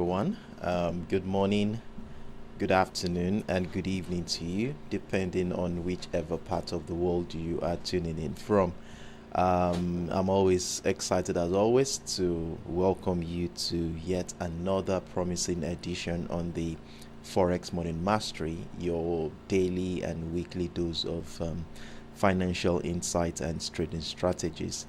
everyone. Good morning, good afternoon, and good evening to you, depending on whichever part of the world you are tuning in from. I'm always excited, as always, to welcome you to yet another promising edition on the Forex Morning Mastery, your daily and weekly dose of financial insight and trading strategies.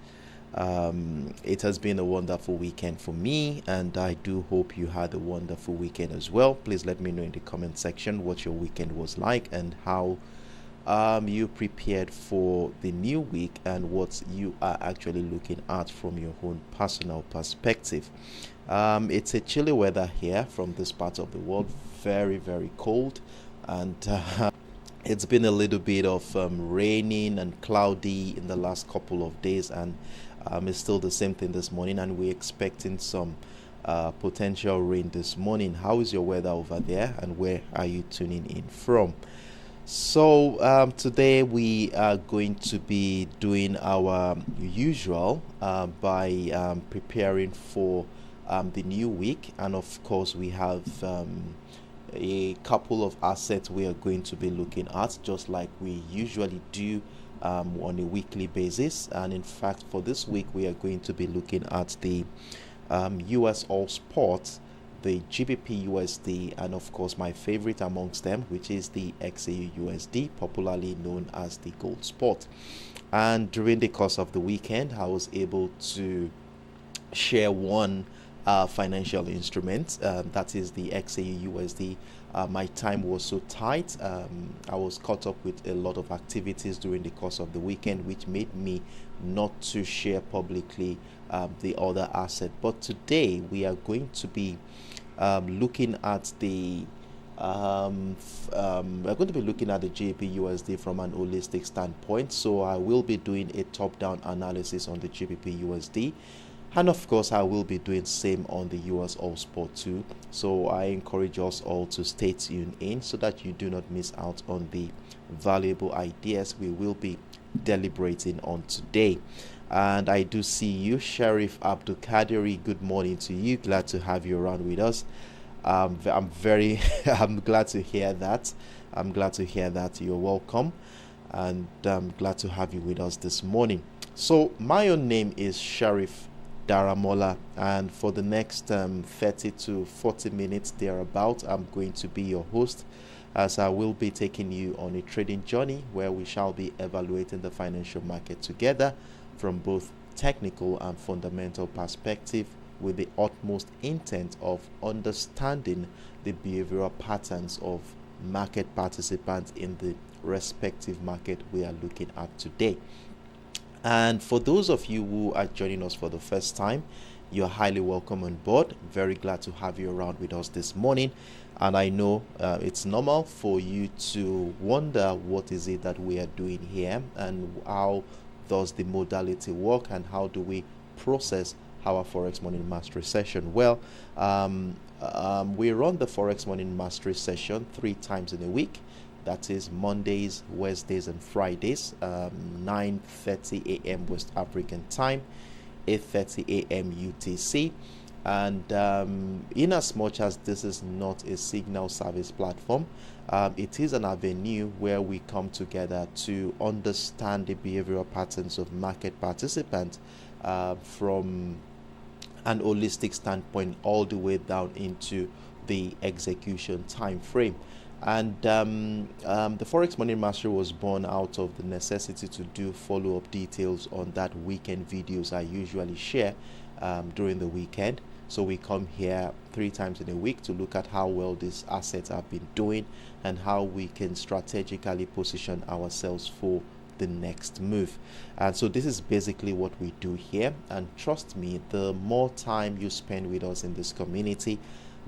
It has been a wonderful weekend for me, and I do hope you had a wonderful weekend as well. Please let me know in the comment section what your weekend was like and how you prepared for the new week and what you are actually looking at from your own personal perspective. It's a chilly weather here from this part of the world, very, very cold, and it's been a little bit of raining and cloudy in the last couple of days, and it's still the same thing this morning, and we're expecting some potential rain this morning. How is your weather over there, and where are you tuning in from? So today we are going to be doing our usual by preparing for the new week, and of course we have a couple of assets we are going to be looking at, just like we usually do on a weekly basis. And in fact, for this week we are going to be looking at the USOILSPOT, the GBPUSD, and of course my favorite amongst them, which is the XAUUSD, popularly known as the gold spot. And during the course of the weekend, I was able to share one financial instrument, that is the XAUUSD. My time was so tight. I was caught up with a lot of activities during the course of the weekend, which made me not to share publicly the other asset. But today we are going to be looking at the we're going to be looking at the GBPUSD from an holistic standpoint. So I will be doing a top-down analysis on the GBPUSD. And of course, I will be doing same on the USOILSPOT too. So I encourage us all to stay tuned in so that you do not miss out on the valuable ideas we will be deliberating on today. And I do see you, Sheriff Abdul Kadiri. Good morning to you. Glad to have you around with us. I'm glad to hear that. I'm glad to hear that. You're welcome. And I'm glad to have you with us this morning. So my own name is Sheriff Daramola, and for the next 30 to 40 minutes thereabout, I'm going to be your host, as I will be taking you on a trading journey where we shall be evaluating the financial market together from both technical and fundamental perspective, with the utmost intent of understanding the behavioral patterns of market participants in the respective market we are looking at today. And for those of you who are joining us for the first time, you're highly welcome on board. Very glad to have you around with us this morning. And I know it's normal for you to wonder what is it that we are doing here, and how does the modality work, and how do we process our Forex Morning Mastery session. Well, we run the Forex Morning Mastery session 3 times in a week. That is Mondays, Wednesdays, and Fridays, 9:30 a.m. West African time, 8:30 a.m. UTC. And in as much as this is not a signal service platform, it is an avenue where we come together to understand the behavioral patterns of market participants from an holistic standpoint, all the way down into the execution time frame. And the Forex Morning Mastery was born out of the necessity to do follow-up details on that weekend videos I usually share during the weekend. So we come here 3 times in a week to look at how well these assets have been doing and how we can strategically position ourselves for the next move. And so this is basically what we do here. And trust me, the more time you spend with us in this community,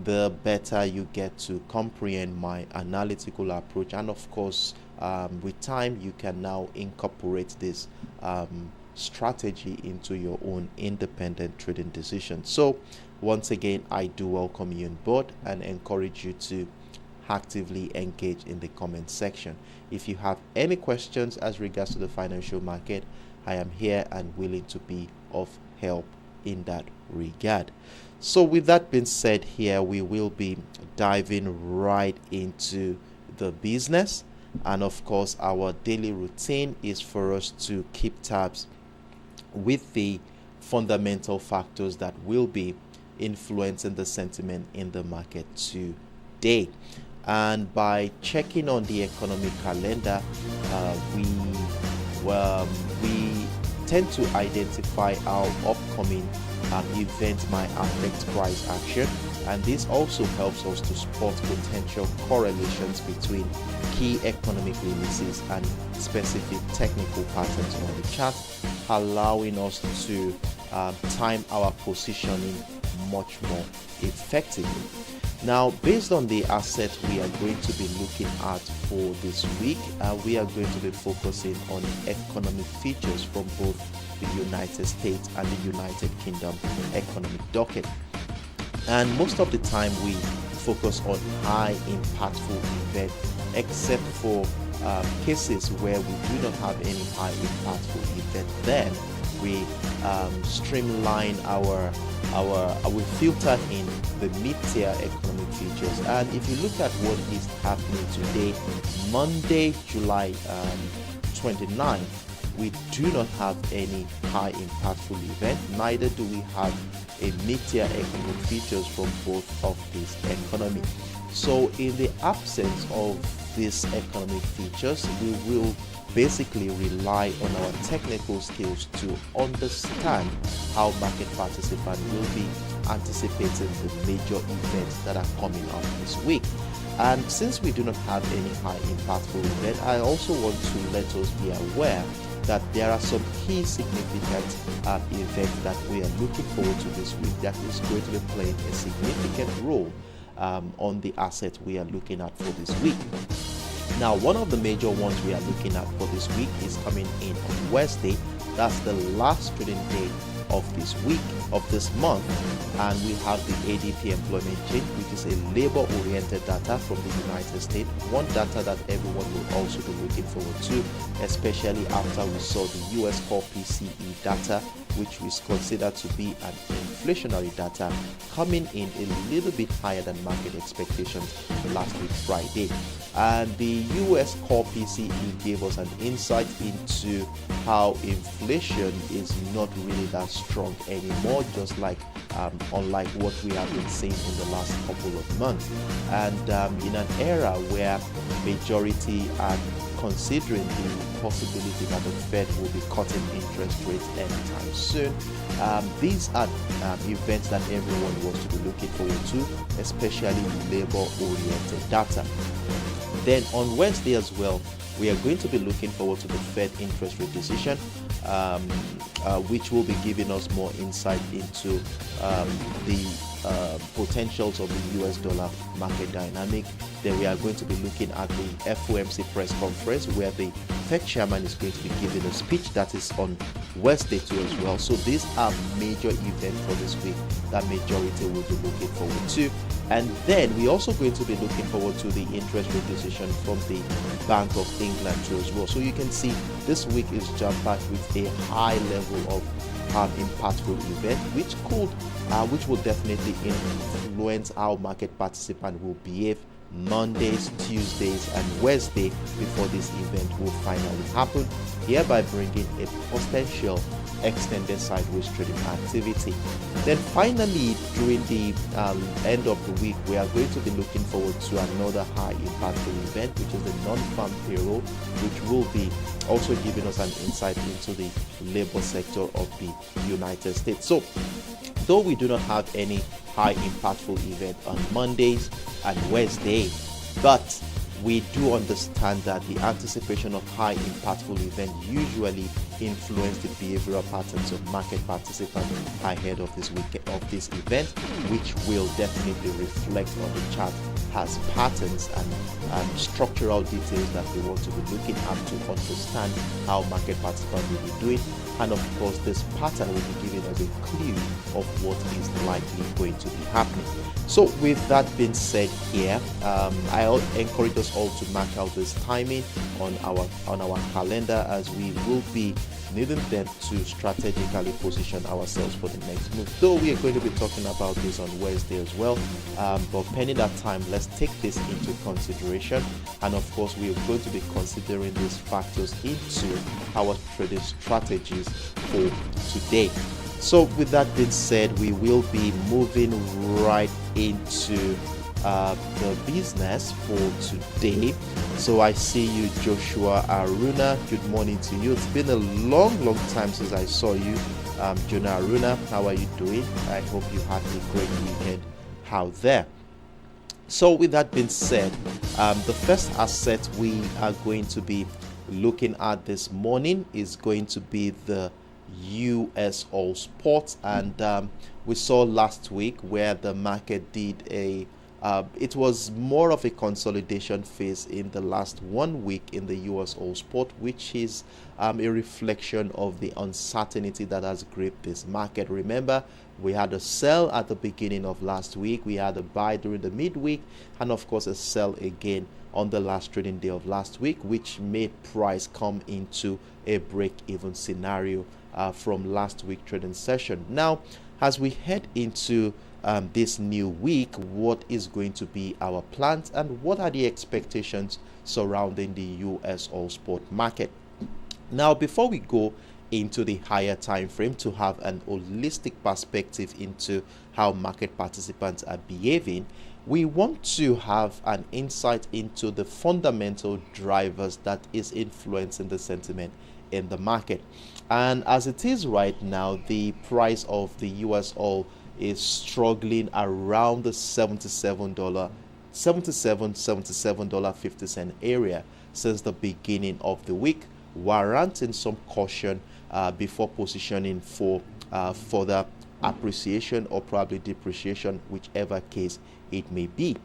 the better you get to comprehend my analytical approach. And of course, with time, you can now incorporate this strategy into your own independent trading decisions. So once again, I do welcome you on board and encourage you to actively engage in the comment section. If you have any questions as regards to the financial market, I am here and willing to be of help in that regard. So with that being said, here we will be diving right into the business, and of course our daily routine is for us to keep tabs with the fundamental factors that will be influencing the sentiment in the market today. And by checking on the economic calendar, we tend to identify how upcoming events might affect price action, and this also helps us to spot potential correlations between key economic releases and specific technical patterns on the chart, allowing us to time our positioning much more effectively. Now, based on the assets we are going to be looking at for this week, we are going to be focusing on economic features from both the United States and the United Kingdom economic docket. And most of the time we focus on high impactful events, except for cases where we do not have any high impactful event. Then we streamline we filter in the mid-tier economic features. And if you look at what is happening today, Monday, July 29th, we do not have any high impactful event, neither do we have a mid-tier economic features from both of these economies. So in the absence of these economic features, we will basically rely on our technical skills to understand how market participants will be anticipating the major events that are coming up this week. And since we do not have any high impactful event, I also want to let us be aware that there are some key significant events that we are looking forward to this week that is going to be playing a significant role on the asset we are looking at for this week. Now, one of the major ones we are looking at for this week is coming in on Wednesday. That's the last trading day of this week, of this month, and we have the ADP employment change, which is a labor-oriented data from the United States. One data that everyone will also be looking forward to, especially after we saw the US core PCE data, which is considered to be an inflationary data, coming in a little bit higher than market expectations last week Friday. And the US core PCE gave us an insight into how inflation is not really that strong anymore, just like unlike what we have been seeing in the last couple of months. And in an era where majority are considering the possibility that the Fed will be cutting interest rates anytime soon, these are events that everyone wants to be looking forward to, especially labor-oriented data. Then on Wednesday as well, we are going to be looking forward to the Fed interest rate decision, which will be giving us more insight into the potentials of the US dollar market dynamic. Then we are going to be looking at the FOMC press conference, where the Fed chairman is going to be giving a speech that is on Wednesday too as well. So these are major events for this week that majority will be looking forward to. And then we're also going to be looking forward to the interest rate decision from the Bank of England too as well. So you can see this week is jam-packed with a high level of impactful event, which will definitely influence how market participants will behave Mondays, Tuesdays, and Wednesday before this event will finally happen, hereby bringing a potential extended sideways trading activity. Then finally, during the end of the week, we are going to be looking forward to another high impactful event, which is the non-farm payroll, which will be also giving us an insight into the labor sector of the United States. So though we do not have any high impactful event on Mondays and Wednesday, but we do understand that the anticipation of high impactful event usually influence the behavioral patterns of market participants ahead of this event, which will definitely reflect on the chart as patterns and structural details that we want to be looking at to understand how market participants will be doing. And of course, this pattern will be giving us a clue of what is likely going to be happening. So with that being said here, I encourage us all to mark out this timing on our calendar, as we will be needing them to strategically position ourselves for the next move. Though we are going to be talking about this on Wednesday as well, but pending that time, let's take this into consideration. And of course, we are going to be considering these factors into our trading strategies for today. So with that being said, we will be moving right into the business for today. So I see you, Joshua Aruna. Good morning to you. It's been a long time since I saw you. Jonah Aruna, how are you doing? I hope you had a great weekend out there. So with that being said, the first asset we are going to be looking at this morning is going to be the USOILSPOT, and we saw last week where the market did it was more of a consolidation phase in the last 1 week in the USOILSPOT, which is a reflection of the uncertainty that has gripped this market. Remember, we had a sell at the beginning of last week, we had a buy during the midweek, and of course a sell again on the last trading day of last week, which made price come into a break-even scenario from last week trading session. Now, as we head into this new week, what is going to be our plans and what are the expectations surrounding the USOILSPOT market? Now, before we go into the higher time frame to have an holistic perspective into how market participants are behaving, we want to have an insight into the fundamental drivers that is influencing the sentiment in the market. And as it is right now, the price of the US oil is struggling around the $77.50 area since the beginning of the week, warranting some caution before positioning for further appreciation or probably depreciation, whichever case it may be.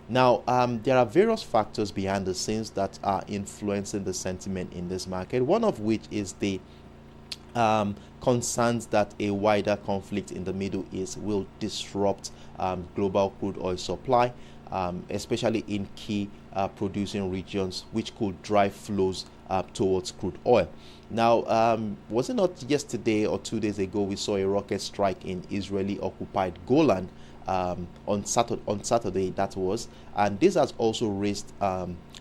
Now, there are various factors behind the scenes that are influencing the sentiment in this market, one of which is the concerns that a wider conflict in the Middle East will disrupt global crude oil supply, especially in key producing regions, which could drive flows towards crude oil. Now, was it not yesterday or 2 days ago we saw a rocket strike in Israeli occupied Golan on Saturday that was, and this has also raised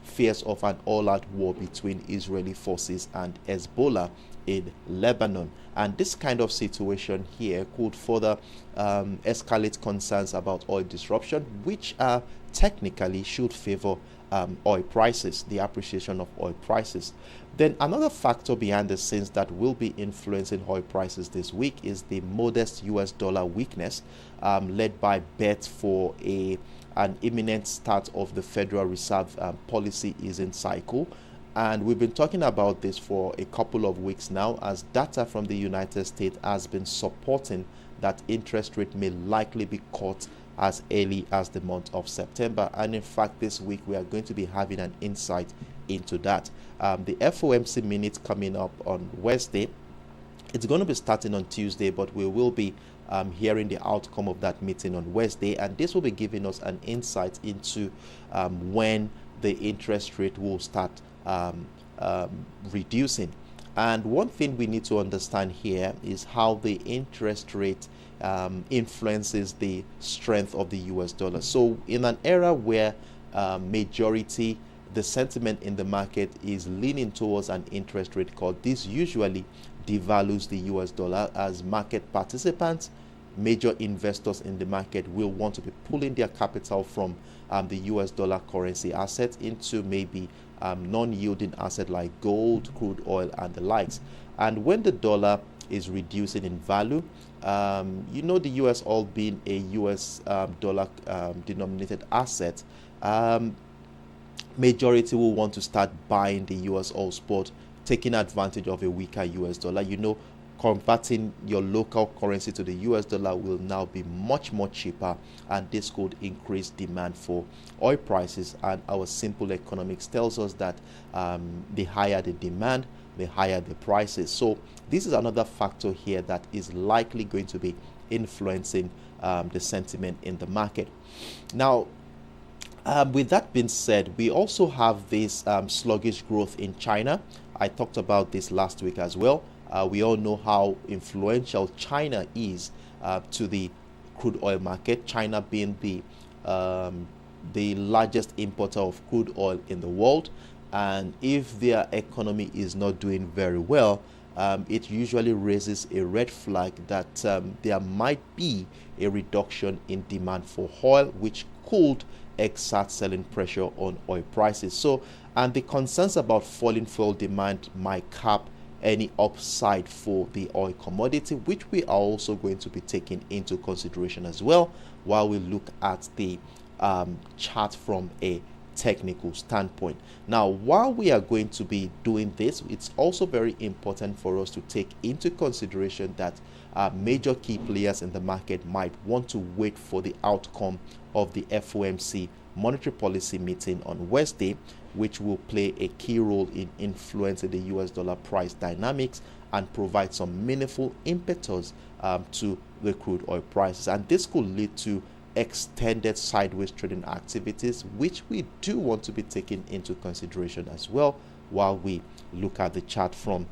fears of an all-out war between Israeli forces and Hezbollah in Lebanon. And this kind of situation here could further escalate concerns about oil disruption, which technically should favor oil prices, the appreciation of oil prices. Then another factor behind the scenes that will be influencing oil prices this week is the modest US dollar weakness, led by bets for an imminent start of the Federal Reserve policy easing cycle. And we've been talking about this for a couple of weeks now, as data from the United States has been supporting that interest rate may likely be cut as early as the month of September. And in fact, this week we are going to be having an insight into that. The FOMC minute coming up on Wednesday. It's going to be starting on Tuesday, but we will be hearing the outcome of that meeting on Wednesday, and this will be giving us an insight into when the interest rate will start reducing. And one thing we need to understand here is how the interest rate influences the strength of the US dollar. So in an era where the sentiment in the market is leaning towards an interest rate cut, this usually devalues the US dollar, as market participants, major investors in the market, will want to be pulling their capital from the US dollar currency assets into maybe non-yielding asset like gold, crude oil, and the likes. And when the dollar is reducing in value, the US oil being a US dollar denominated asset, majority will want to start buying the USOILSPOT, taking advantage of a weaker US dollar. Converting your local currency to the US dollar will now be much more cheaper, and this could increase demand for oil prices. And our simple economics tells us that the higher the demand, the higher the prices. So this is another factor here that is likely going to be influencing the sentiment in the market. Now, with that being said, we also have this sluggish growth in China. I talked about this last week as well. We all know how influential China is to the crude oil market, China being the largest importer of crude oil in the world. And if their economy is not doing very well, it usually raises a red flag that there might be a reduction in demand for oil, which could exert selling pressure on oil prices. So, and the concerns about falling fuel demand might cap any upside for the oil commodity, which we are also going to be taking into consideration as well while we look at the chart from a technical standpoint. Now, while we are going to be doing this, it's also very important for us to take into consideration that major key players in the market might want to wait for the outcome of the FOMC monetary policy meeting on Wednesday, which will play a key role in influencing the US dollar price dynamics and provide some meaningful impetus to the crude oil prices. And this could lead to extended sideways trading activities, which we do want to be taken into consideration as well while we look at the chart from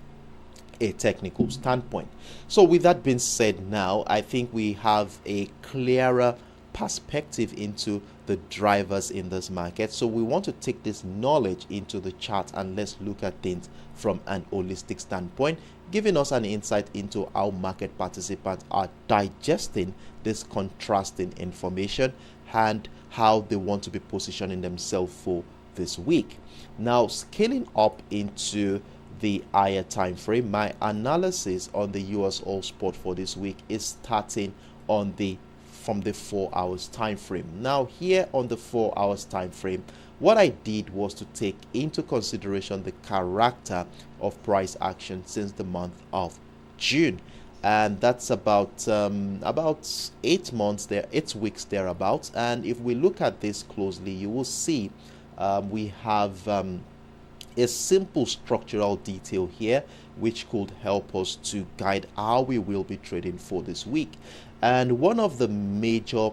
a technical standpoint. So with that being said, now I think we have a clearer perspective into the drivers in this market. So we want to take this knowledge into the chart and let's look at things from an holistic standpoint, giving us an insight into how market participants are digesting this contrasting information and how they want to be positioning themselves for this week. Now, scaling up into the higher time frame, my analysis on the US oil spot for this week is starting on from the 4 hours time frame. Now, here on the 4 hours time frame, what I did was to take into consideration the character of price action since the month of June, and that's about 8 weeks thereabouts. And if we look at this closely, you will see we have a simple structural detail here which could help us to guide how we will be trading for this week. And one of the major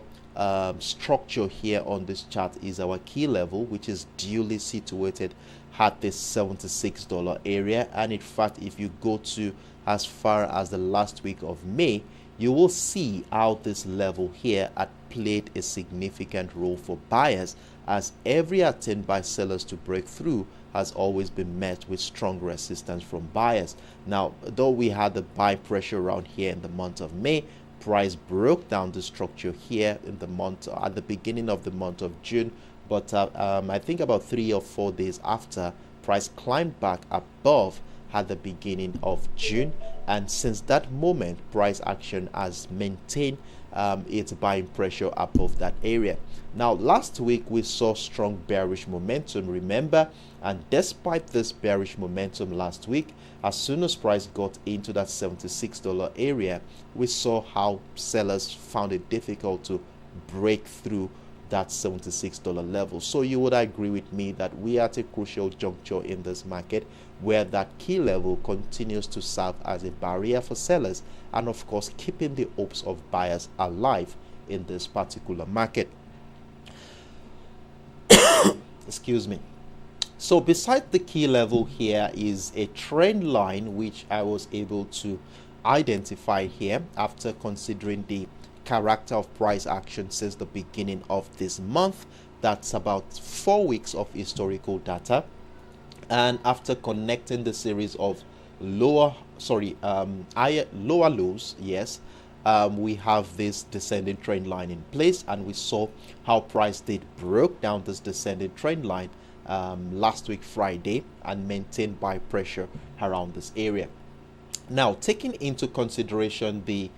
structure here on this chart is our key level, which is duly situated at this $76 area. And in fact, if you go to as far as the last week of May, you will see how this level here had played a significant role for buyers, as every attempt by sellers to break through has always been met with strong resistance from buyers. Now, though we had the buy pressure around here in the month of May, price broke down the structure here in the month at the beginning of the month of June, but I think about 3 or 4 days after, price climbed back above at the beginning of June, and since that moment price action has maintained its buying pressure above that area. Now, last week we saw strong bearish momentum, remember, and despite this bearish momentum last week, as soon as price got into that $76 area, we saw how sellers found it difficult to break through that $76 level. So you would agree with me that we are at a crucial juncture in this market where that key level continues to serve as a barrier for sellers, and of course keeping the hopes of buyers alive in this particular market. Excuse me. So beside the key level here is a trend line which I was able to identify here after considering the character of price action since the beginning of this month. That's about 4 weeks of historical data, and after connecting the series of lower lows, we have this descending trend line in place, and we saw how price did broke down this descending trend line last week Friday and maintained buy pressure around this area. Now, taking into consideration the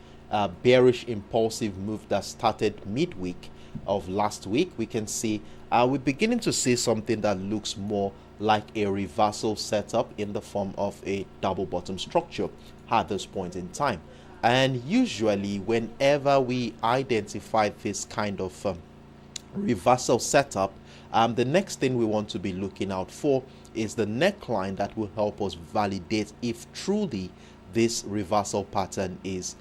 bearish impulsive move that started midweek of last week, we can see we're beginning to see something that looks more like a reversal setup in the form of a double bottom structure at this point in time. And usually whenever we identify this kind of reversal setup, the next thing we want to be looking out for is the neckline that will help us validate if truly this reversal pattern is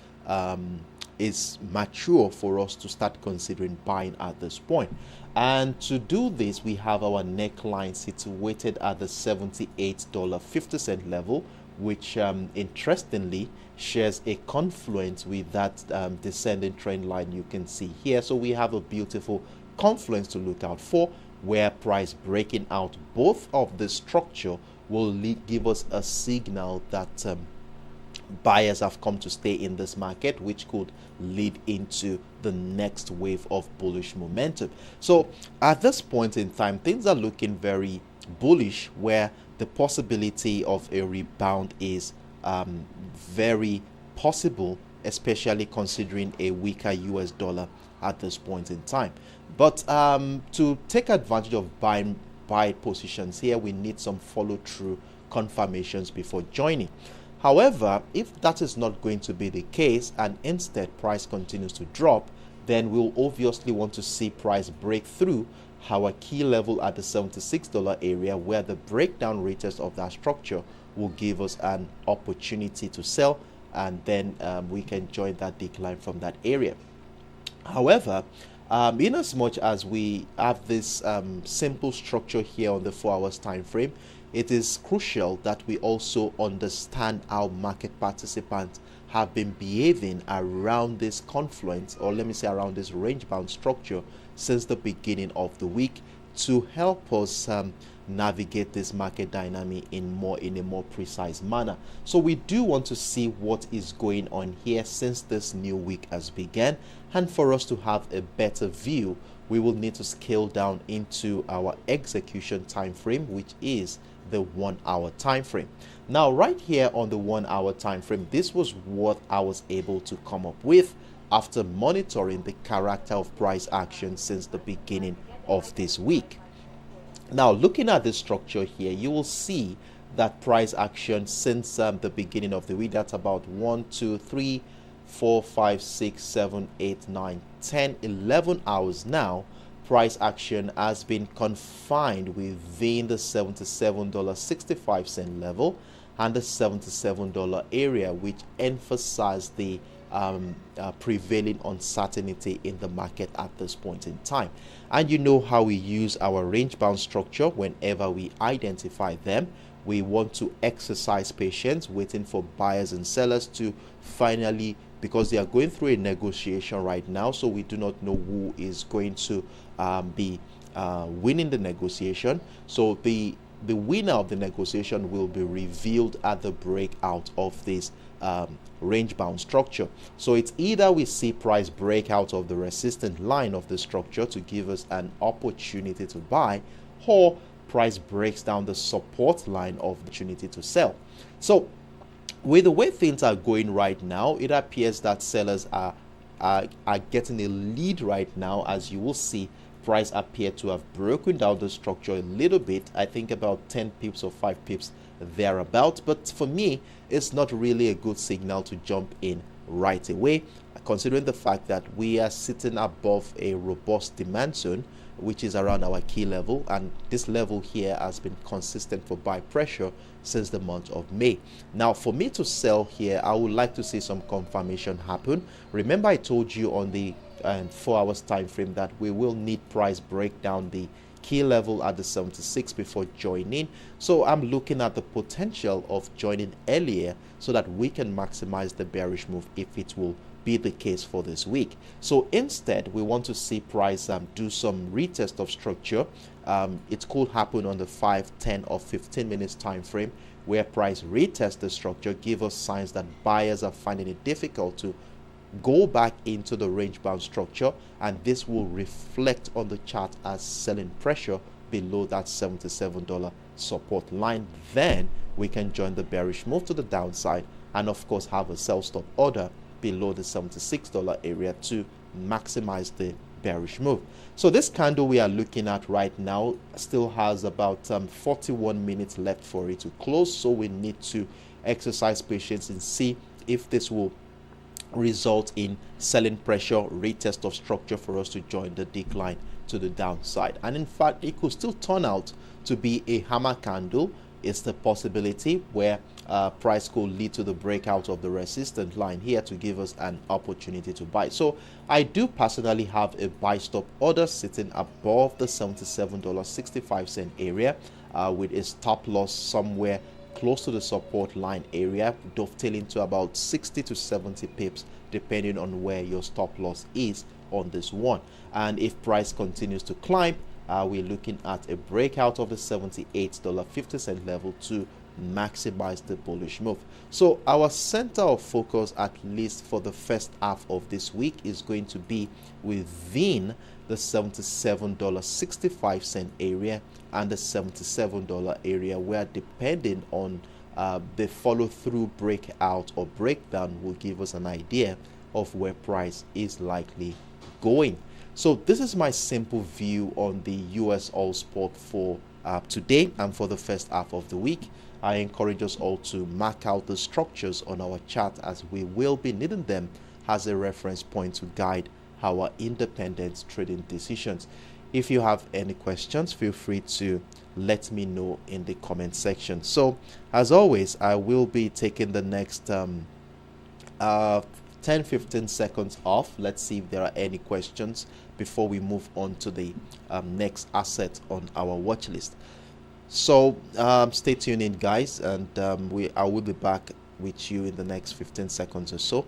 mature for us to start considering buying at this point. And to do this, we have our neckline situated at the $78.50 level, which interestingly shares a confluence with that descending trend line you can see here. So we have a beautiful confluence to look out for, where price breaking out both of the structure will give us a signal that buyers have come to stay in this market, which could lead into the next wave of bullish momentum. So at this point in time, things are looking very bullish, where the possibility of a rebound is very possible, especially considering a weaker US dollar at this point in time. But to take advantage of buy positions here, we need some follow through confirmations before joining. However, if that is not going to be the case and instead price continues to drop, then we'll obviously want to see price break through our key level at the $76 area, where the breakdown retest of that structure will give us an opportunity to sell, and then we can join that decline from that area. However, in as much as we have this simple structure here on the 4 hours time frame, it is crucial that we also understand how market participants have been behaving around this confluence, or let me say around this range bound structure, since the beginning of the week, to help us navigate this market dynamic in a more precise manner. So we do want to see what is going on here since this new week has begun, and for us to have a better view, we will need to scale down into our execution time frame, which is the 1 hour time frame. Now right here on the 1 hour time frame, this was what I was able to come up with after monitoring the character of price action since the beginning of this week. Now looking at the structure here, you will see that price action since the beginning of the week, that's about 1 2 3 4 5 6 7 8 9 10 11 hours now, price action has been confined within the $77.65 level and the $77 area, which emphasized the prevailing uncertainty in the market at this point in time. And you know how we use our range bound structure whenever we identify them. We want to exercise patience, waiting for buyers and sellers to finally, because they are going through a negotiation right now, so we do not know who is going to be winning the negotiation. So the winner of the negotiation will be revealed at the breakout of this range bound structure. So it's either we see price break out of the resistance line of the structure to give us an opportunity to buy, or price breaks down the support line of the opportunity to sell. So with the way things are going right now, it appears that sellers are getting a lead right now. As you will see, price appear to have broken down the structure a little bit, I think about 10 pips or 5 pips thereabout. But for me, it's not really a good signal to jump in right away, considering the fact that we are sitting above a robust demand zone, which is around our key level, and this level here has been consistent for buy pressure since the month of May. Now for me to sell here, I would like to see some confirmation happen. Remember, I told you on the 4 hours time frame that we will need price break down the key level at the 76 before joining. So I'm looking at the potential of joining earlier so that we can maximize the bearish move if it will be the case for this week. So instead, we want to see price do some retest of structure. It could happen on the 5, 10 or 15 minutes time frame, where price retest the structure, give us signs that buyers are finding it difficult to go back into the range bound structure, and this will reflect on the chart as selling pressure below that $77 support line. Then we can join the bearish move to the downside, and of course have a sell stop order below the $76 area to maximize the bearish move. So this candle we are looking at right now still has about 41 minutes left for it to close, so we need to exercise patience and see if this will result in selling pressure, retest of structure for us to join the decline to the downside. And in fact, it could still turn out to be a hammer candle. It's the possibility where price could lead to the breakout of the resistance line here to give us an opportunity to buy. So I do personally have a buy stop order sitting above the $77.65 area with a stop loss somewhere close to the support line area, dovetailing to about 60 to 70 pips depending on where your stop loss is on this one. And if price continues to climb, we're looking at a breakout of the $78.50 level to maximize the bullish move. So our center of focus, at least for the first half of this week, is going to be within the $77.65 area and the $77 area, where depending on the follow through breakout or breakdown will give us an idea of where price is likely going. So this is my simple view on the US Oil Spot for today and for the first half of the week. I encourage us all to mark out the structures on our chart, as we will be needing them as a reference point to guide our independent trading decisions. If you have any questions, feel free to let me know in the comment section. So as always, I will be taking the next 10-15 seconds off. Let's see if there are any questions before we move on to the next asset on our watch list. So stay tuned in, guys, and I will be back with you in the next 15 seconds or so.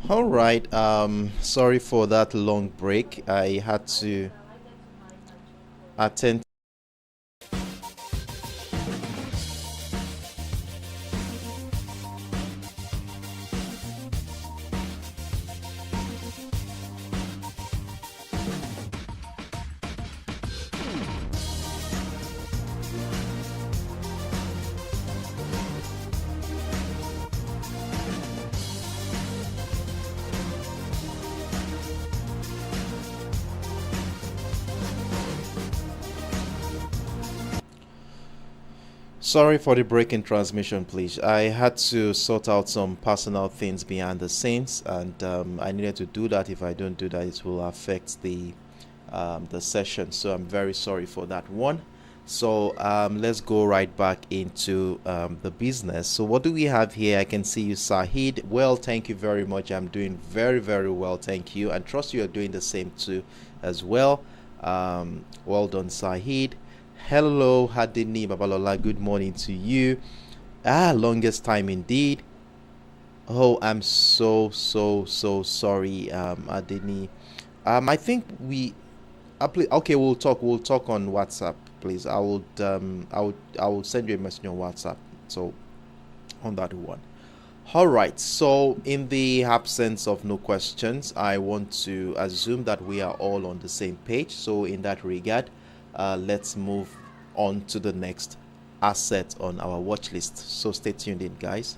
All right. Sorry for that long break. I had to attend. Sorry for the break in transmission, please. I had to sort out some personal things behind the scenes, and I needed to do that. If I don't do that, it will affect the session. So I'm very sorry for that one. So let's go right back into the business. So what do we have here? I can see you, Sahid. Well, thank you very much. I'm doing very, very well. Thank you. And trust you are doing the same too as well. Well done, Sahid. Hello, Hadini Babalola. Good morning to you. Longest time indeed. Oh, I'm so sorry, Adini. I think okay, we'll talk on WhatsApp, please. I will send you a message on WhatsApp. So on that one. All right. So in the absence of no questions, I want to assume that we are all on the same page. So in that regard, let's move on to the next asset on our watch list. So stay tuned in, guys.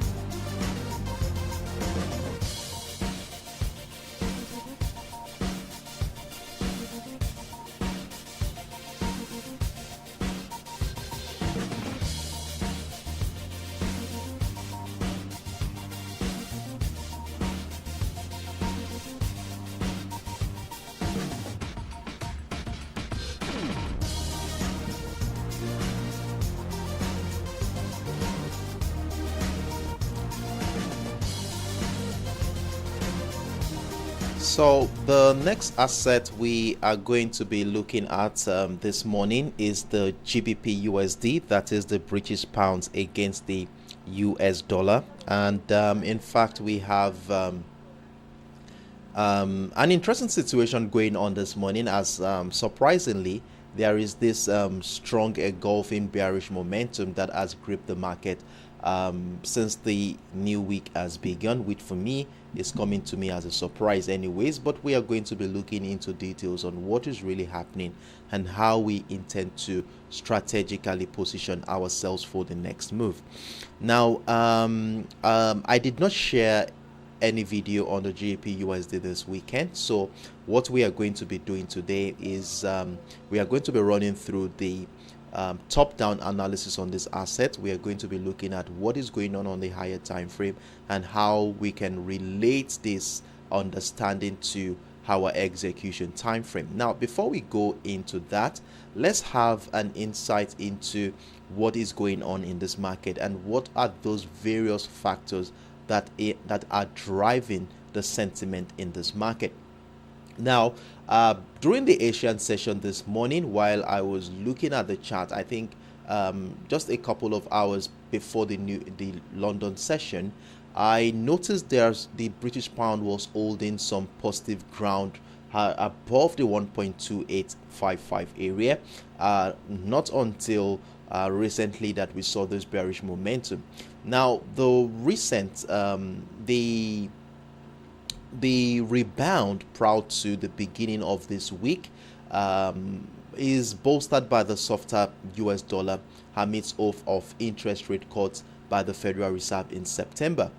So the next asset we are going to be looking at this morning is the GBPUSD, that is the British pounds against the US dollar. And in fact, we have an interesting situation going on this morning, as surprisingly, there is this strong engulfing bearish momentum that has gripped the market since the new week has begun, which for me is coming to me as a surprise anyways. But we are going to be looking into details on what is really happening and how we intend to strategically position ourselves for the next move. Now, I did not share any video on the GBPUSD this weekend, so what we are going to be doing today is we are going to be running through the top-down analysis on this asset. We are going to be looking at what is going on the higher time frame and how we can relate this understanding to our execution time frame. Now, before we go into that, let's have an insight into what is going on in this market and what are those various factors that are driving the sentiment in this market. Now, during the Asian session this morning, while I was looking at the chart, I think just a couple of hours before the London session, I noticed the British pound was holding some positive ground above the 1.2855 area. Not until recently that we saw this bearish momentum. Now, the recent the rebound prior to the beginning of this week is bolstered by the softer US dollar amidst of interest rate cuts by the Federal Reserve in September.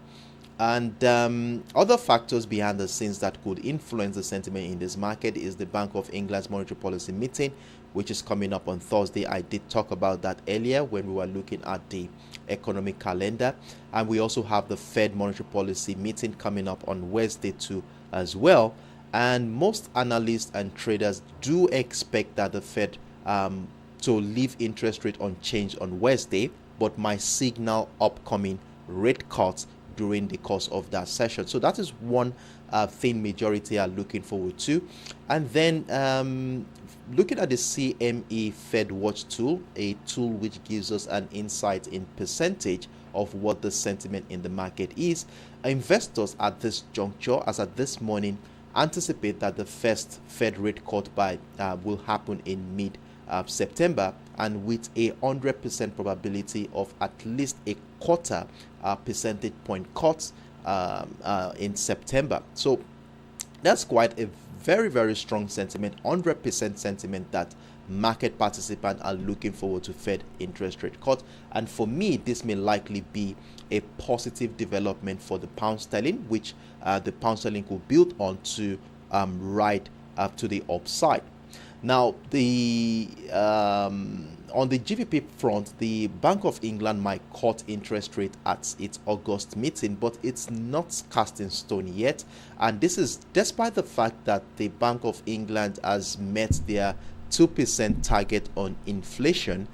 And other factors behind the scenes that could influence the sentiment in this market is the Bank of England's monetary policy meeting, which is coming up on Thursday. I did talk about that earlier when we were looking at the economic calendar. And we also have the Fed monetary policy meeting coming up on Wednesday too as well. And most analysts and traders do expect that the Fed to leave interest rate unchanged on Wednesday, but might signal upcoming rate cuts during the course of that session. So that is one thing majority are looking forward to. And then looking at the CME Fed Watch tool, a tool which gives us an insight in percentage of what the sentiment in the market is. Investors at this juncture, as at this morning, anticipate that the first Fed rate cut will happen in mid September, and with a 100% probability of at least a quarter percentage point cut in September. So that's quite a very, very strong sentiment, 100% sentiment that market participants are looking forward to Fed interest rate cut. And for me, this may likely be a positive development for the pound sterling, which the pound sterling could build on to ride up to the upside. Now, on the GBP front, the Bank of England might cut interest rate at its August meeting, but it's not cast in stone yet. And this is despite the fact that the Bank of England has met their 2% target on inflation.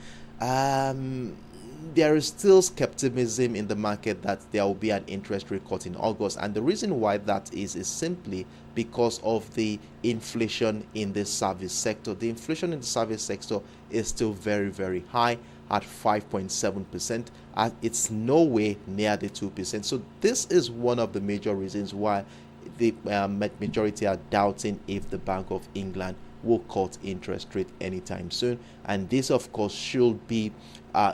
There is still skepticism in the market that there will be an interest rate cut in August, and the reason why that is simply because of the inflation in the service sector. The inflation in the service sector is still very, very high at 5.7%, and it's no way near the 2%. So this is one of the major reasons why the majority are doubting if the Bank of England will cut interest rate anytime soon, and this of course should be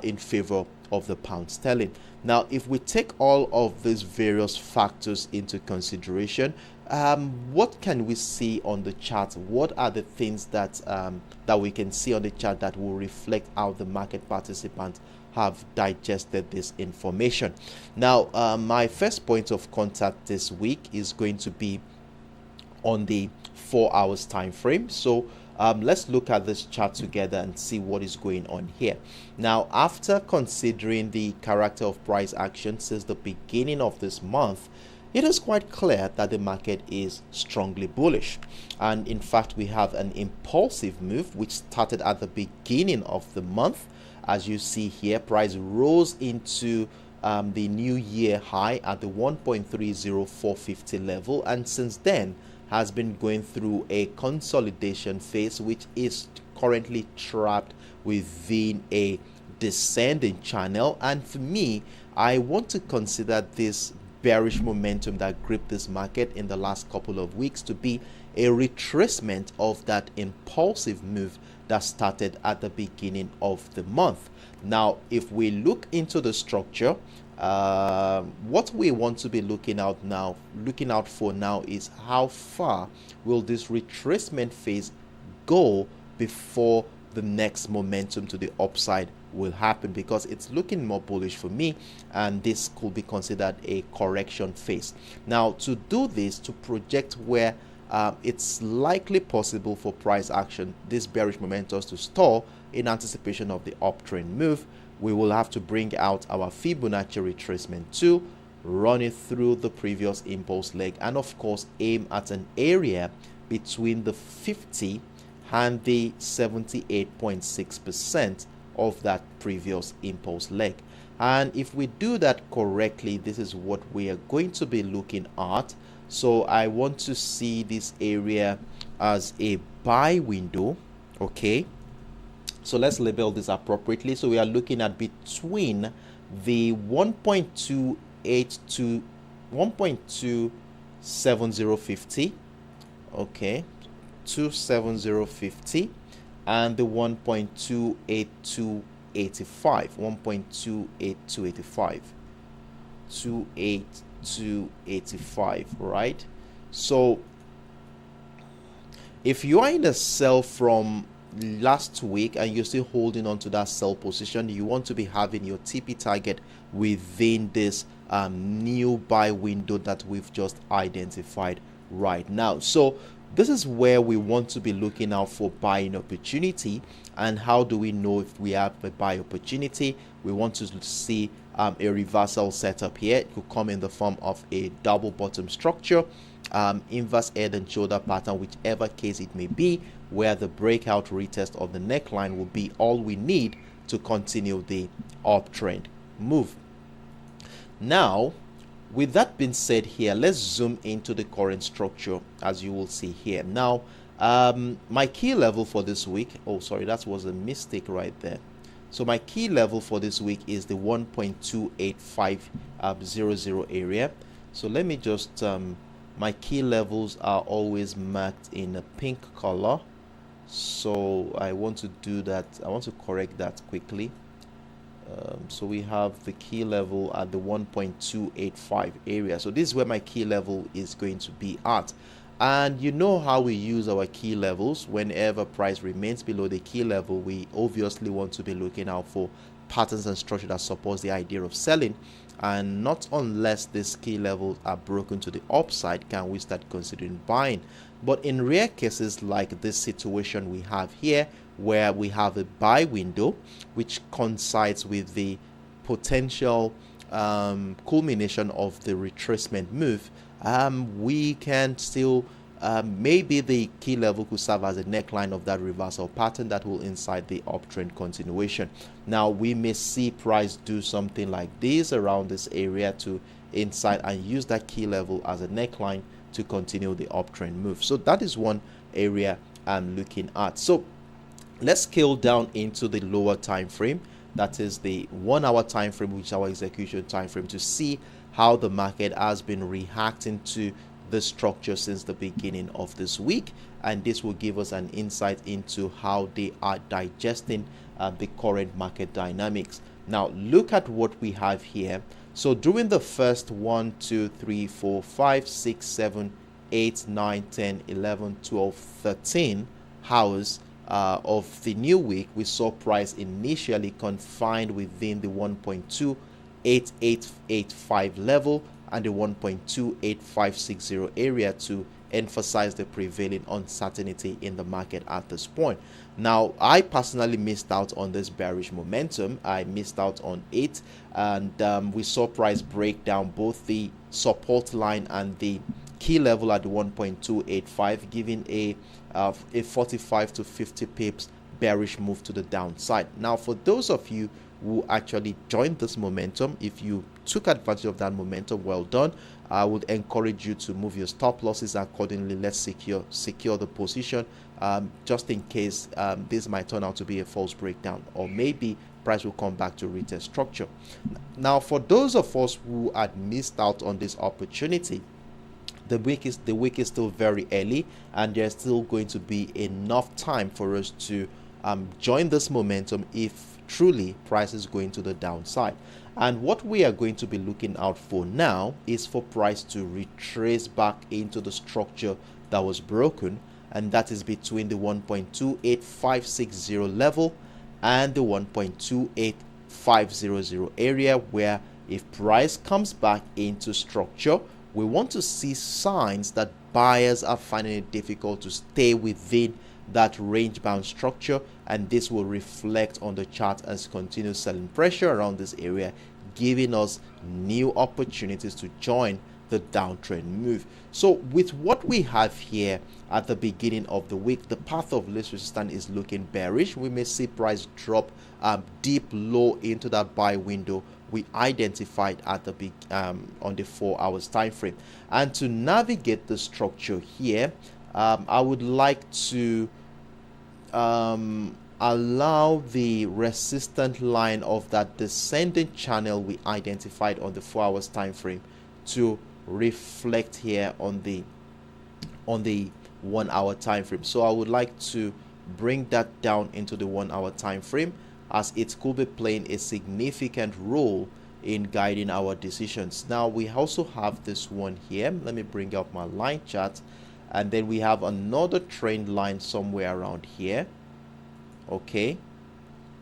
in favor of the pound sterling. Now, if we take all of these various factors into consideration, what can we see on the chart? What are the things that we can see on the chart that will reflect how the market participants have digested this information? Now, my first point of contact this week is going to be on the 4 hours time frame. So let's look at this chart together and see what is going on here. Now, after considering the character of price action since the beginning of this month, it is quite clear that the market is strongly bullish. And in fact, we have an impulsive move which started at the beginning of the month. As you see here, price rose into the new year high at the 1.30450 level, and since then has been going through a consolidation phase, which is currently trapped within a descending channel. And for me, I want to consider this bearish momentum that gripped this market in the last couple of weeks to be a retracement of that impulsive move that started at the beginning of the month. Now, if we look into the structure, what we want to be looking out for now is how far will this retracement phase go before the next momentum to the upside will happen, because it's looking more bullish for me, and this could be considered a correction phase. Now, to do this, to project where it's likely possible for price action, this bearish momentum to stall in anticipation of the uptrend move, we will have to bring out our Fibonacci retracement tool, run it through the previous impulse leg, and of course aim at an area between the 50 and the 78.6% of that previous impulse leg. And if we do that correctly, this is what we are going to be looking at. So I want to see this area as a buy window. Okay, so let's label this appropriately. So we are looking at between the 1.27050, okay, 27050, and the 1.28285, 28285, right? So if you are in a sell from last week and you're still holding on to that sell position, you want to be having your TP target within this new buy window that we've just identified right now. So this is where we want to be looking out for buying opportunity. And how do we know if we have a buy opportunity? We want to see a reversal setup here. It could come in the form of a double bottom structure, inverse head and shoulder pattern, whichever case it may be, where the breakout retest of the neckline will be all we need to continue the uptrend move. Now, with that being said here, let's zoom into the current structure, as you will see here. Now, my key level for this week, oh sorry, that was a mistake right there. So my key level for this week is the 1.28500 area. So let me just my key levels are always marked in a pink color, so I want to do that. I want to correct that quickly. So we have the key level at the 1.285 area. So this is where my key level is going to be at. And you know how we use our key levels. Whenever price remains below the key level, we obviously want to be looking out for patterns and structure that supports the idea of selling, and not unless these key levels are broken to the upside can we start considering buying. But in rare cases like this situation we have here, where we have a buy window which coincides with the potential culmination of the retracement move, we can still maybe the key level could serve as a neckline of that reversal pattern that will incite the uptrend continuation. Now we may see price do something like this around this area to incite and use that key level as a neckline to continue the uptrend move. So that is one area I'm looking at. So let's scale down into the lower time frame, that is the 1 hour time frame, which is our execution time frame, to see how the market has been reacting to the structure since the beginning of this week, and this will give us an insight into how they are digesting the current market dynamics. Now look at what we have here. So during the first 1 2 3 4 5 6 7 8 9 10 11 12 13 hours of the new week, we saw price initially confined within the 1.28885 level and the 1.28560 area to emphasize the prevailing uncertainty in the market at this point. Now, I personally missed out on this bearish momentum. I missed out on it, and we saw price break down both the support line and the key level at the 1.285, giving a 45 to 50 pips bearish move to the downside. Now, for those of you who actually joined this momentum, if you took advantage of that momentum, well done. I would encourage you to move your stop losses accordingly. Let's secure the position, just in case this might turn out to be a false breakdown, or maybe price will come back to retest structure. Now, for those of us who had missed out on this opportunity, the week is still very early, and there's still going to be enough time for us to join this momentum if truly price is going to the downside. And what we are going to be looking out for now is for price to retrace back into the structure that was broken, and that is between the 1.28560 level and the 1.28500 area, where if price comes back into structure, we want to see signs that buyers are finding it difficult to stay within that range bound structure, and this will reflect on the chart as continued selling pressure around this area, giving us new opportunities to join the downtrend move. So with what we have here at the beginning of the week, the path of least resistance is looking bearish. We may see price drop deep low into that buy window we identified at the big on the 4 hours time frame. And to navigate the structure here, I would like to allow the resistant line of that descending channel we identified on the 4 hours time frame to reflect here on the 1 hour time frame. So I would like to bring that down into the 1 hour time frame, as it could be playing a significant role in guiding our decisions. Now we also have this one here. Let me bring up my line chart, and then we have another trend line somewhere around here. Okay,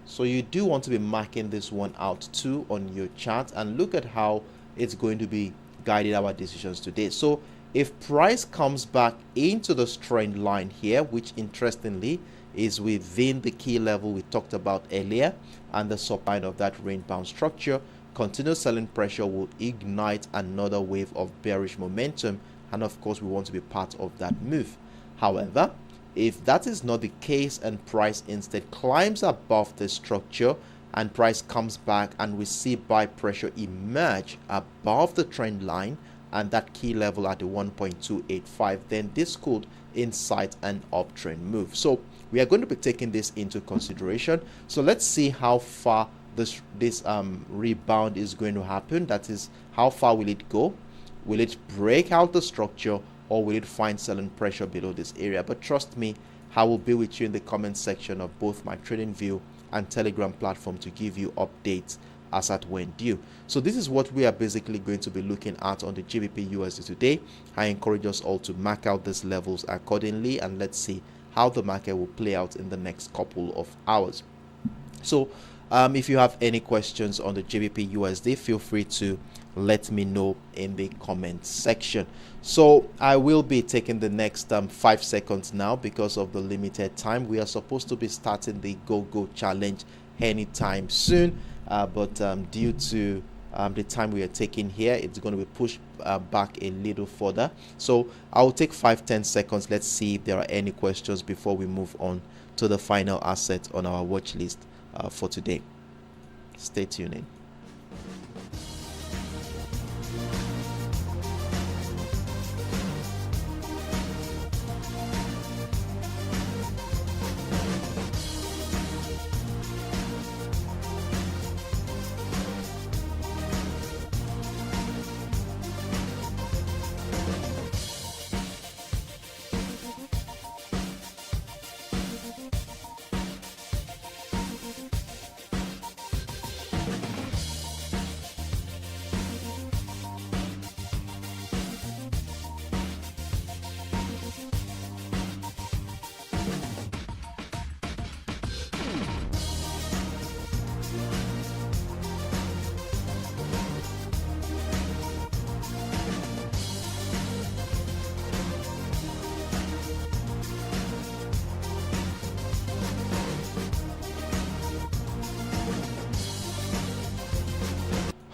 so you do want to be marking this one out too on your chart, and look at how it's going to be guiding our decisions today. So if price comes back into the trend line here, which interestingly is within the key level we talked about earlier and the subline of that range bound structure, continued selling pressure will ignite another wave of bearish momentum, and of course we want to be part of that move. However, if that is not the case and price instead climbs above the structure and price comes back and we see buy pressure emerge above the trend line and that key level at the 1.285, then this could incite an uptrend move. So we are going to be taking this into consideration. So let's see how far this rebound is going to happen. That is, how far will it go? Will it break out the structure, or will it find selling pressure below this area? But trust me, I will be with you in the comment section of both my TradingView and Telegram platform to give you updates as at when due. So this is what we are basically going to be looking at on the GBPUSD today. I encourage us all to mark out these levels accordingly, and let's see how the market will play out in the next couple of hours. So if you have any questions on the GBPUSD, feel free to let me know in the comment section. So I will be taking the next 5 seconds now because of the limited time. We are supposed to be starting the go challenge anytime soon, but due to the time we are taking here, it's going to be pushed back a little further. So I'll take 5-10 seconds. Let's see if there are any questions before we move on to the final asset on our watch list for today. Stay tuned in.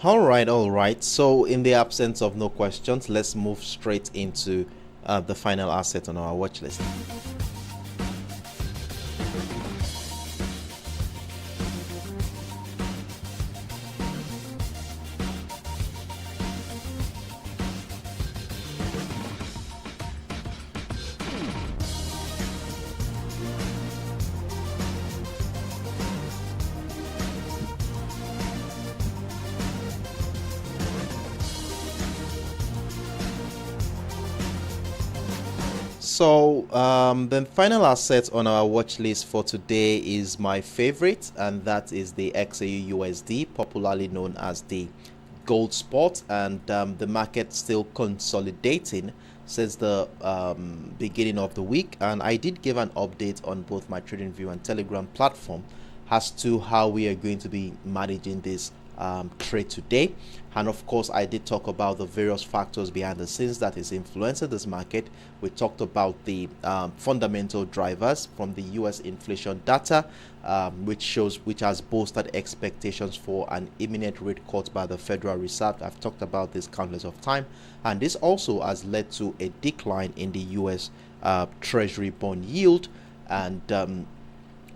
All right. So in the absence of no questions, let's move straight into the final asset on our watch list. So the final asset on our watch list for today is my favorite, and that is the XAUUSD, popularly known as the gold spot, and the market still consolidating since the beginning of the week. And I did give an update on both my TradingView and Telegram platform as to how we are going to be managing this trade today. And of course, I did talk about the various factors behind the scenes that is influencing this market. We talked about the fundamental drivers from the US inflation data, which has boosted expectations for an imminent rate cut by the Federal Reserve. I've talked about this countless of time, and this also has led to a decline in the US Treasury bond yield, and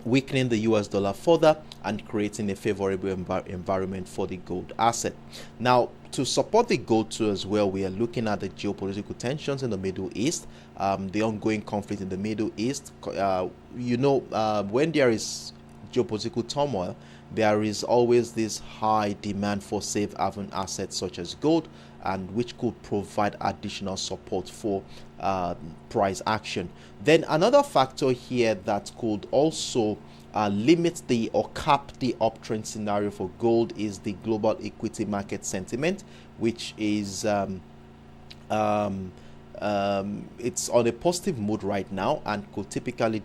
weakening the US dollar further and creating a favorable environment for the gold asset. Now, to support the gold too as well, we are looking at the geopolitical tensions in the Middle East, the ongoing conflict in the Middle East. When there is geopolitical turmoil, there is always this high demand for safe haven assets such as gold, and which could provide additional support for price action. Then another factor here that could also limit or cap the uptrend scenario for gold is the global equity market sentiment, which is it's on a positive mood right now and could typically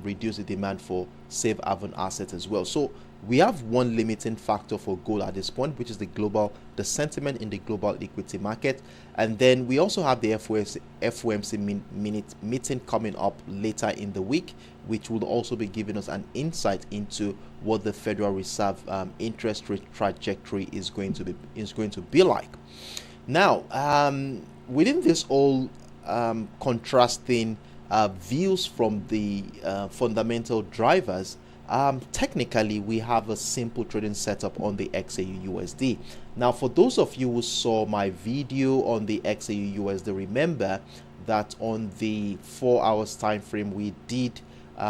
reduce the demand for safe haven assets as well. So we have one limiting factor for gold at this point, which is the sentiment in the global equity market. And then we also have the FOMC meeting coming up later in the week, which will also be giving us an insight into what the Federal Reserve interest rate trajectory is going to be like. Now, within this all contrasting views from the fundamental drivers, technically we have a simple trading setup on the XAUUSD. Now, for those of you who saw my video on the XAUUSD, remember that on the 4 hours time frame we did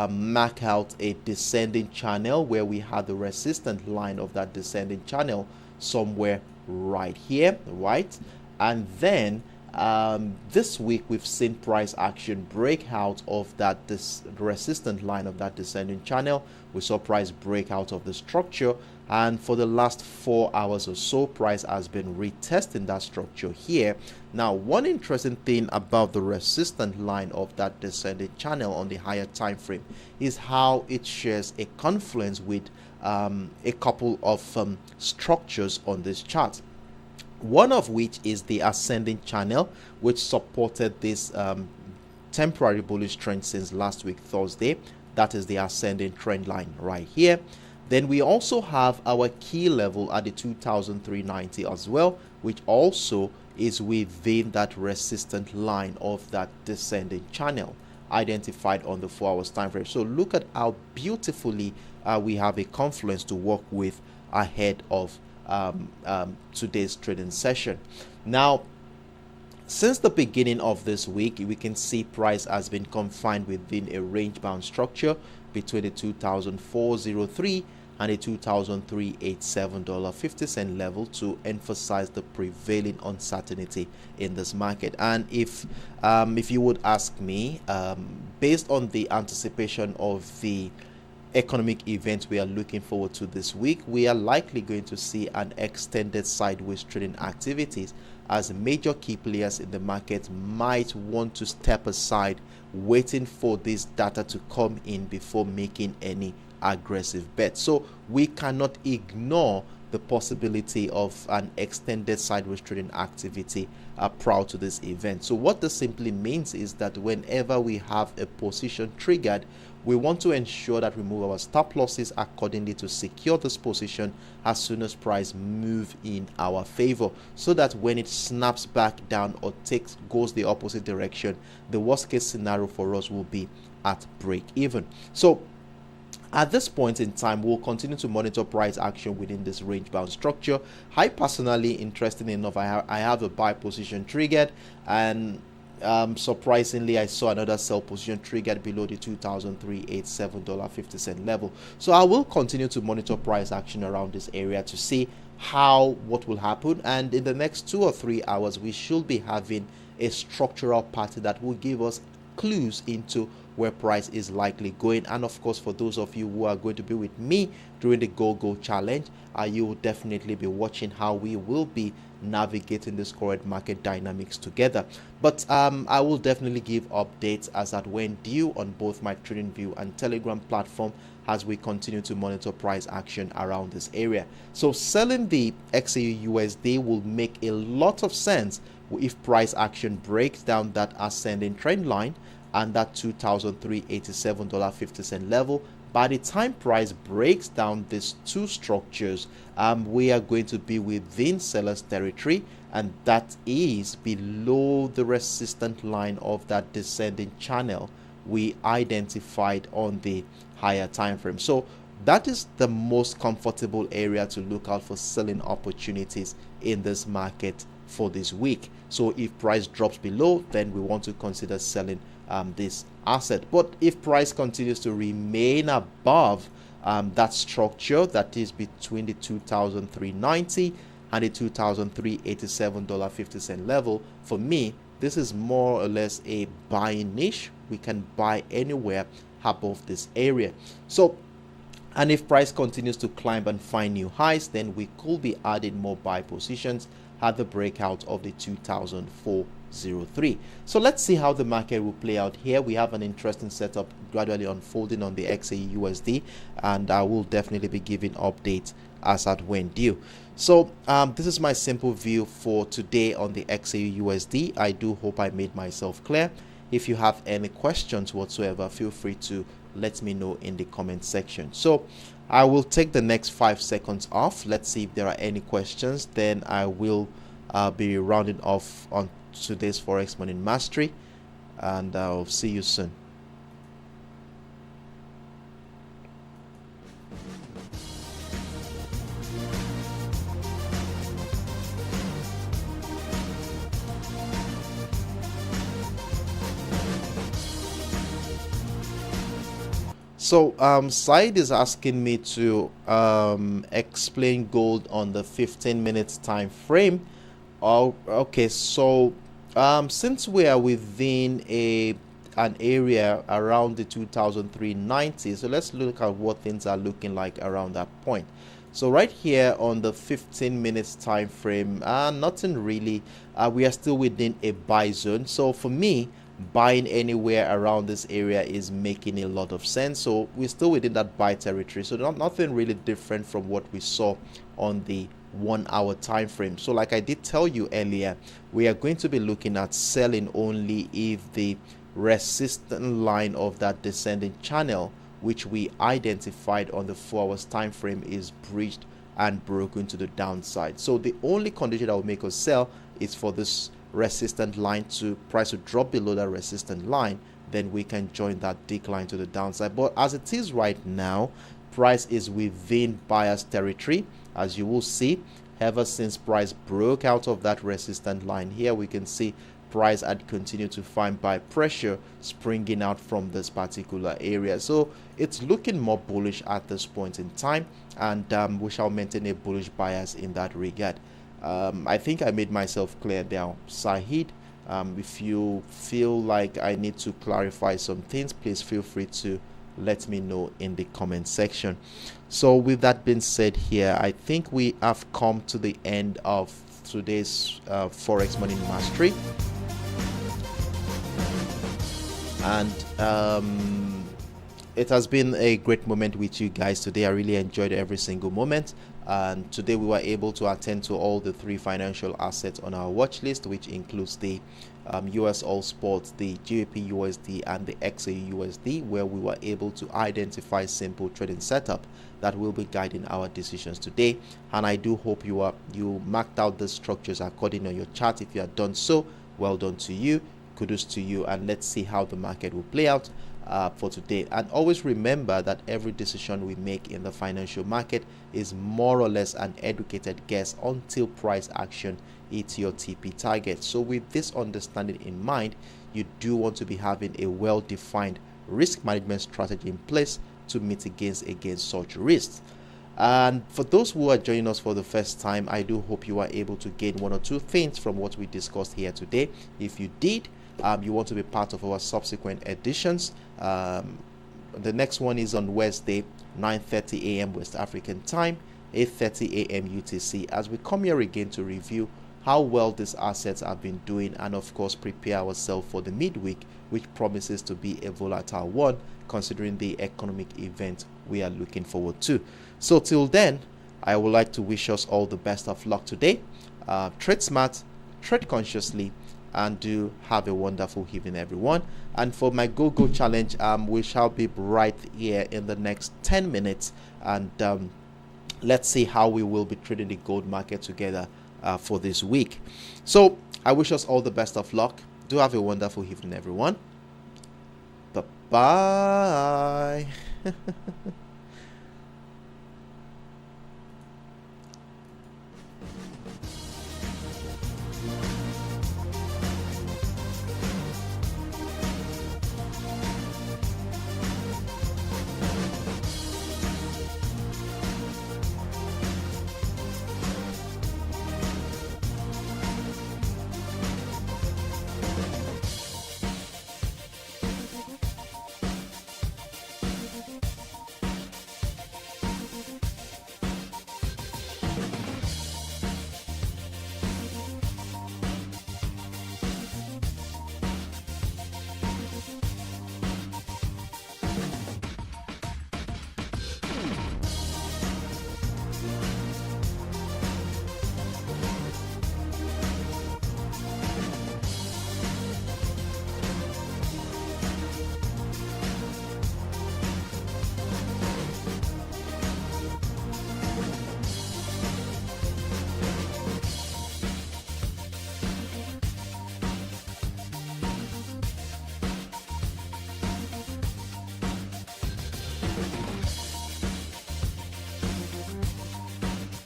mark out a descending channel where we had the resistance line of that descending channel somewhere right here, right? And then this week we've seen price action break out of that resistance line of that descending channel. We saw price break out of the structure, and for the last 4 hours or so, price has been retesting that structure here. Now, one interesting thing about the resistance line of that descending channel on the higher time frame is how it shares a confluence with a couple of structures on this chart. One of which is the ascending channel, which supported this temporary bullish trend since last week Thursday. That is the ascending trend line right here. Then we also have our key level at the 2,390 as well, which also is within that resistant line of that descending channel identified on the 4 hours time frame. So look at how beautifully we have a confluence to work with ahead of today's trading session. Now, since the beginning of this week, we can see price has been confined within a range bound structure between the 2,403 and the $2,387.50 level to emphasize the prevailing uncertainty in this market. And if you would ask me, based on the anticipation of the economic events we are looking forward to this week, we are likely going to see an extended sideways trading activities as major key players in the market might want to step aside, waiting for this data to come in before making any aggressive bets. So we cannot ignore the possibility of an extended sideways trading activity prior to this event. So what this simply means is that whenever we have a position triggered, we want to ensure that we move our stop losses accordingly to secure this position as soon as price move in our favor, so that when it snaps back down or goes the opposite direction, the worst case scenario for us will be at break even. So at this point in time, we'll continue to monitor price action within this range bound structure. I personally, interestingly enough, I have a buy position triggered, and surprisingly, I saw another sell position triggered below the $2,387.50 level. So I will continue to monitor price action around this area to see what will happen. And in the next 2 or 3 hours, we should be having a structural pattern that will give us clues into where price is likely going. And of course, for those of you who are going to be with me during the Go Challenge, you will definitely be watching how we will be navigating this current market dynamics together. But I will definitely give updates as at when due on both my TradingView and Telegram platform as we continue to monitor price action around this area. So selling the XAUUSD will make a lot of sense if price action breaks down that ascending trend line and that $2,387.50 level. By the time price breaks down these two structures, we are going to be within seller's territory, and that is below the resistance line of that descending channel we identified on the higher time frame. So that is the most comfortable area to look out for selling opportunities in this market for this week. So if price drops below, then we want to consider selling this asset. But if price continues to remain above that structure that is between the $2,390 and the $2,387.50 level, for me, this is more or less a buying niche. We can buy anywhere above this area. So, and if price continues to climb and find new highs, then we could be adding more buy positions at the breakout of the 2,403. So let's see how the market will play out here. We have an interesting setup gradually unfolding on the XAUUSD, and I will definitely be giving updates as at when due. So this is my simple view for today on the XAUUSD. I do hope I made myself clear. If you have any questions whatsoever, feel free to let me know in the comment section. So I will take the next 5 seconds off. Let's see if there are any questions. Then I will be rounding off on today's Forex Morning Mastery, and I'll see you soon. So Said is asking me to explain gold on the 15 minutes time frame. Oh, okay. So since we are within an area around the 2390, so let's look at what things are looking like around that point. So right here on the 15 minutes time frame, nothing really. We are still within a buy zone. So for me, buying anywhere around this area is making a lot of sense. So we're still within that buy territory. So nothing really different from what we saw on the 1 hour time frame. So like I did tell you earlier, we are going to be looking at selling only if the resistance line of that descending channel, which we identified on the 4 hours time frame, is breached and broken to the downside. So the only condition that will make us sell is for this resistant line to price to drop below that resistant line, then we can join that decline to the downside. But as it is right now, price is within buyer's territory, as you will see. Ever since price broke out of that resistant line here, we can see price had continued to find buy pressure springing out from this particular area. So it's looking more bullish at this point in time, and we shall maintain a bullish bias in that regard. I think I made myself clear there, Sahid. If you feel like I need to clarify some things, please feel free to let me know in the comment section. So with that being said here, I think we have come to the end of today's Forex Morning Mastery. And it has been a great moment with you guys today. I really enjoyed every single moment, and today we were able to attend to all the 3 financial assets on our watch list, which includes the USOILSPOT, the GBPUSD, and the XAUUSD, where we were able to identify simple trading setup that will be guiding our decisions today. And I do hope you marked out the structures according on your chart. If you have done so, well done to you. Kudos to you, and let's see how the market will play out for today. And always remember that every decision we make in the financial market is more or less an educated guess until price action hits your TP target. So with this understanding in mind, you do want to be having a well-defined risk management strategy in place to mitigate against such risks. And for those who are joining us for the first time, I do hope you are able to gain 1 or 2 things from what we discussed here today. If you did, you want to be part of our subsequent editions. The next one is on Wednesday, 9:30 a.m. West African time, 8:30 a.m. UTC, as we come here again to review how well these assets have been doing, and of course prepare ourselves for the midweek, which promises to be a volatile one considering the economic event we are looking forward to. So till then, I would like to wish us all the best of luck today. Trade smart, trade consciously, and do have a wonderful evening, everyone. And for my go challenge, we shall be right here in the next 10 minutes, and let's see how we will be trading the gold market together for this week. So I wish us all the best of luck. Do have a wonderful evening, everyone. Bye bye.